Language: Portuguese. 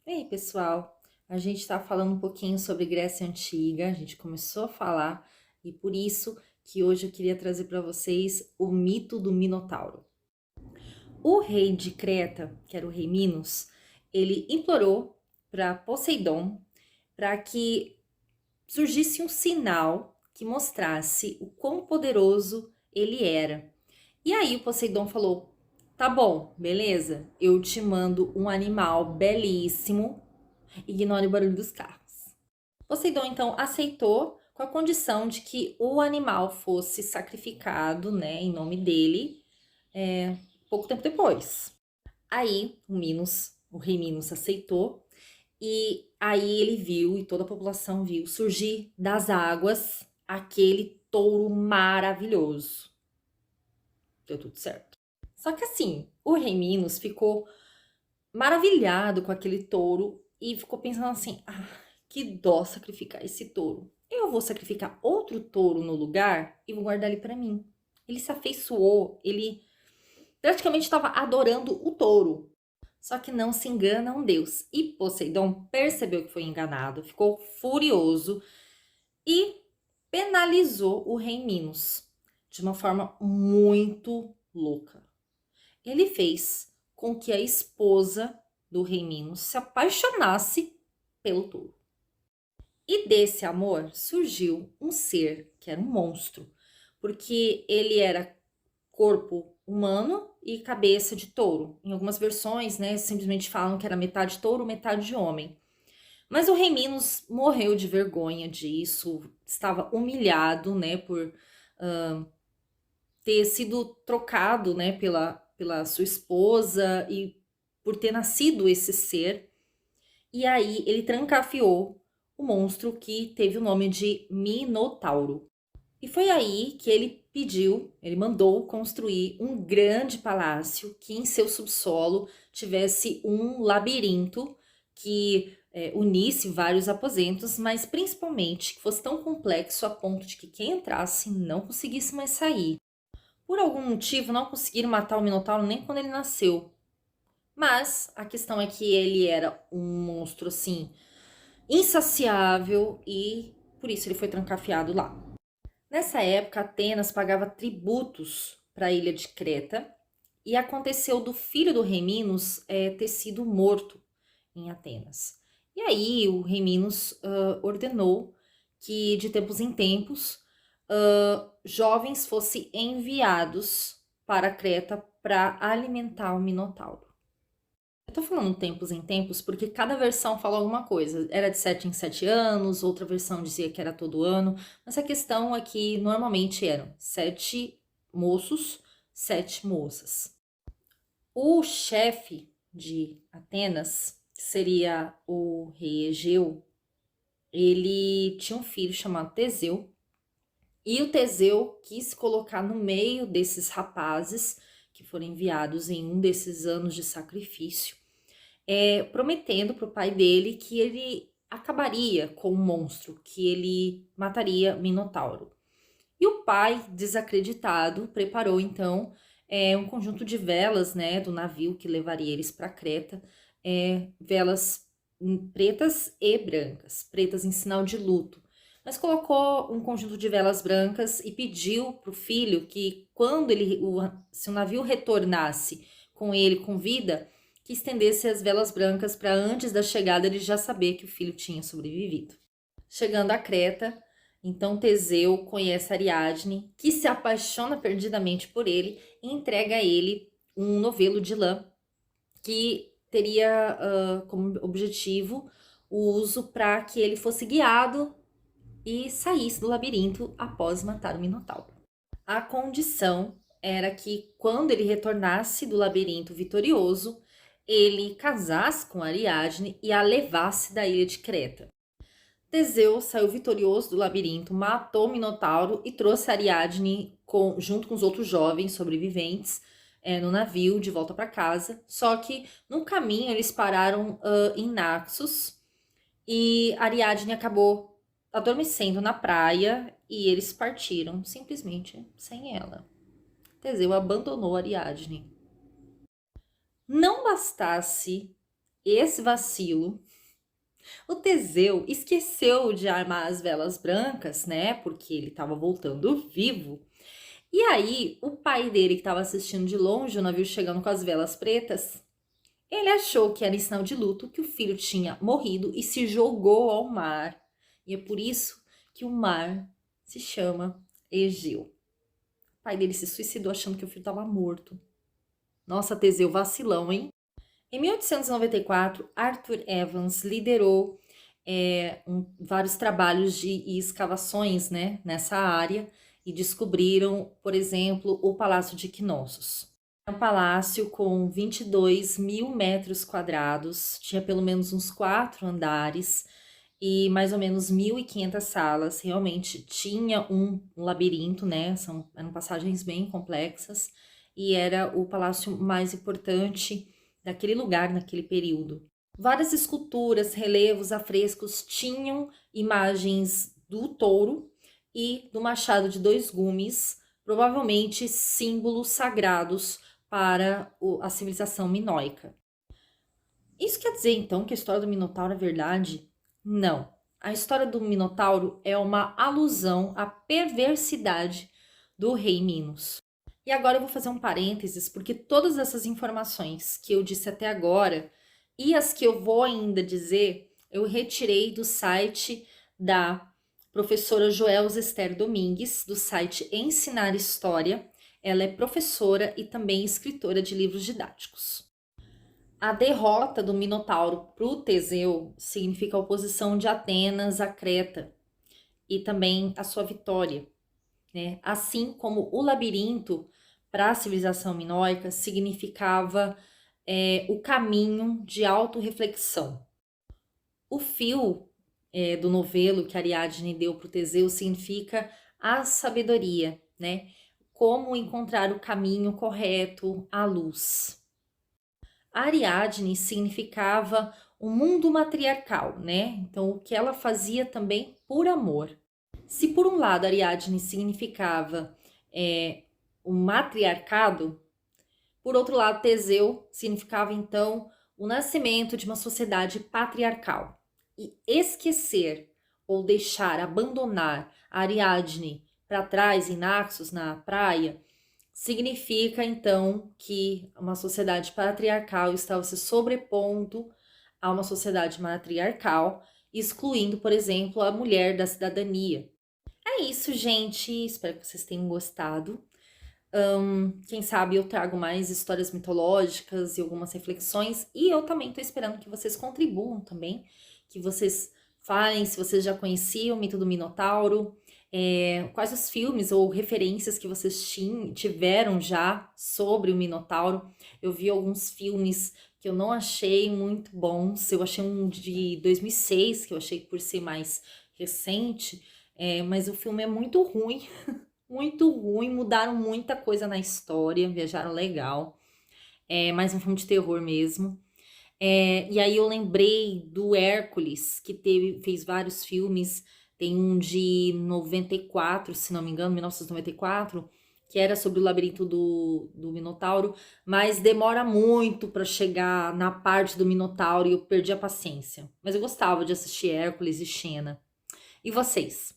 E aí, pessoal? A gente está falando um pouquinho sobre Grécia Antiga, a gente começou a falar e por isso que hoje eu queria trazer para vocês o mito do Minotauro. O rei de Creta, que era o rei Minos, ele implorou para Poseidon para que surgisse um sinal que mostrasse o quão poderoso ele era. E aí o Poseidon falou: "Tá bom, beleza, eu te mando um animal belíssimo. Ignore o barulho dos carros." Poseidon então aceitou com a condição de que o animal fosse sacrificado, né, em nome dele, pouco tempo depois. Aí o rei Minos aceitou e aí ele viu e toda a população viu surgir das águas aquele touro maravilhoso. Deu tudo certo. Só que assim, o rei Minos ficou maravilhado com aquele touro e ficou pensando assim: ah, que dó sacrificar esse touro. Eu vou sacrificar outro touro no lugar e vou guardar ele para mim. Ele se afeiçoou, ele praticamente estava adorando o touro. Só que não se engana um deus. E Poseidon percebeu que foi enganado, ficou furioso e penalizou o rei Minos de uma forma muito louca. Ele fez com que a esposa do rei Minos se apaixonasse pelo touro. E desse amor surgiu um ser que era um monstro, porque ele era corpo humano e cabeça de touro. Em algumas versões, né, simplesmente falam que era metade touro, metade homem. Mas o rei Minos morreu de vergonha disso, estava humilhado, né, por ter sido trocado, né, pela sua esposa e por ter nascido esse ser. E aí ele trancafiou o monstro que teve o nome de Minotauro. E foi aí que ele mandou construir um grande palácio que em seu subsolo tivesse um labirinto que unisse vários aposentos, mas principalmente que fosse tão complexo a ponto de que quem entrasse não conseguisse mais sair. Por algum motivo, não conseguiram matar o Minotauro nem quando ele nasceu. Mas a questão é que ele era um monstro assim, insaciável e por isso ele foi trancafiado lá. Nessa época, Atenas pagava tributos para a ilha de Creta e aconteceu do filho do rei Minos ter sido morto em Atenas. E aí o rei Minos ordenou que de tempos em tempos jovens fossem enviados para Creta para alimentar o Minotauro. Eu tô falando tempos em tempos porque cada versão fala alguma coisa. Era de 7 em 7 anos, outra versão dizia que era todo ano. Mas a questão é que normalmente eram 7 moços, 7 moças. O chefe de Atenas, que seria o rei Egeu, ele tinha um filho chamado Teseu. E o Teseu quis colocar no meio desses rapazes que foram enviados em um desses anos de sacrifício, prometendo para o pai dele que ele acabaria com o monstro, que ele mataria Minotauro. E o pai, desacreditado, preparou então um conjunto de velas, né, do navio que levaria eles para Creta, velas pretas e brancas, pretas em sinal de luto. Mas colocou um conjunto de velas brancas e pediu para o filho que quando se o navio retornasse com ele com vida, que estendesse as velas brancas para antes da chegada ele já saber que o filho tinha sobrevivido. Chegando a Creta, então Teseu conhece Ariadne, que se apaixona perdidamente por ele e entrega a ele um novelo de lã que teria como objetivo o uso para que ele fosse guiado e saísse do labirinto após matar o Minotauro. A condição era que quando ele retornasse do labirinto vitorioso, ele casasse com Ariadne e a levasse da ilha de Creta. Teseu saiu vitorioso do labirinto, matou o Minotauro e trouxe Ariadne junto com os outros jovens sobreviventes no navio de volta para casa. Só que no caminho eles pararam em Naxos e Ariadne acabou adormecendo na praia e eles partiram simplesmente sem ela. Teseu abandonou Ariadne. Não bastasse esse vacilo, o Teseu esqueceu de armar as velas brancas, né? Porque ele estava voltando vivo. E aí, o pai dele, que estava assistindo de longe o navio chegando com as velas pretas, ele achou que era em sinal de luto que o filho tinha morrido e se jogou ao mar. E é por isso que o mar se chama Egeu. O pai dele se suicidou achando que o filho estava morto. Nossa, Teseu, vacilão, hein? Em 1894, Arthur Evans liderou vários trabalhos de escavações, né, nessa área e descobriram, por exemplo, o Palácio de Knossos. É um palácio com 22 mil metros quadrados, tinha pelo menos uns 4 andares e mais ou menos 1.500 salas. Realmente tinha um labirinto, né? Eram passagens bem complexas e era o palácio mais importante daquele lugar, naquele período. Várias esculturas, relevos, afrescos tinham imagens do touro e do machado de 2 gumes, provavelmente símbolos sagrados para a civilização minoica. Isso quer dizer então que a história do Minotauro é verdade? Não. A história do Minotauro é uma alusão à perversidade do rei Minos. E agora eu vou fazer um parênteses, porque todas essas informações que eu disse até agora e as que eu vou ainda dizer, eu retirei do site da professora Joelza Esther Domingues, do site Ensinar História. Ela é professora e também escritora de livros didáticos. A derrota do Minotauro para o Teseu significa a oposição de Atenas a Creta e também a sua vitória, né? Assim como o labirinto para a civilização minoica significava o caminho de autorreflexão. O fio do novelo que Ariadne deu para o Teseu significa a sabedoria, né? Como encontrar o caminho correto, a luz. Ariadne significava um mundo matriarcal, né? Então, o que ela fazia também por amor. Se por um lado Ariadne significava o matriarcado, por outro lado Teseu significava então o nascimento de uma sociedade patriarcal. E esquecer ou deixar, abandonar Ariadne para trás em Naxos, na praia, significa então que uma sociedade patriarcal estava se sobrepondo a uma sociedade matriarcal, excluindo, por exemplo, a mulher da cidadania. É isso, gente. Espero que vocês tenham gostado. Quem sabe eu trago mais histórias mitológicas e algumas reflexões. E eu também estou esperando que vocês contribuam também, que vocês falem se vocês já conheciam o mito do Minotauro, quais os filmes ou referências que vocês tiveram já sobre o Minotauro. Eu vi alguns filmes que eu não achei muito bons. Eu achei um de 2006, que eu achei por ser mais recente, mas o filme é muito ruim. Muito ruim, mudaram muita coisa na história, viajaram legal. É mais um filme de terror mesmo. E aí eu lembrei do Hércules, que fez vários filmes. Tem um de 94, se não me engano, 1994, que era sobre o labirinto do Minotauro, mas demora muito para chegar na parte do Minotauro e eu perdi a paciência. Mas eu gostava de assistir Hércules e Xena. E vocês?